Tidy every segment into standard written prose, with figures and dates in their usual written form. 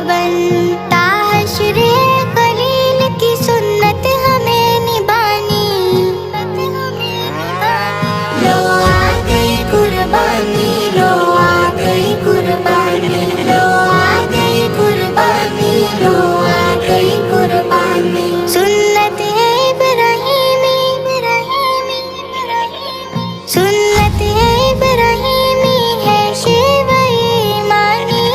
बनता हश्र खलील की सुन्नत हमें निभानी। लो आ गई कुर्बानी, लो आ गई कुर्बानी, लो आ गई कुर्बानी, लो आ गई कुर्बानी। सुन्नत है इब्राहीमी, सुन्नत है इब्राहीमी है शिव ईमानी।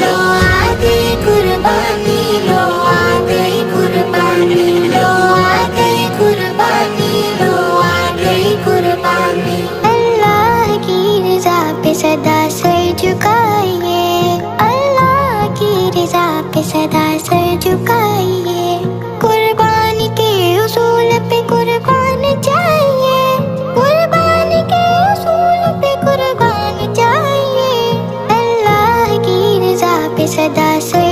लो आ गई कुर्बानी, लो आ गई कुर्बानी, लो आ गई कुर्बानी, लो आ गई कुर्बानी। अल्लाह की रज़ा पे सदा सर झुकाइए, अल्लाह की रज़ा पे सदा सर झुकाइए। कुर्बानी के उसूल पे कुर्बान चाहिए, कुर्बानी के उसूल पे कुर्बान चाहिए। अल्लाह की रज़ा पे सदा सर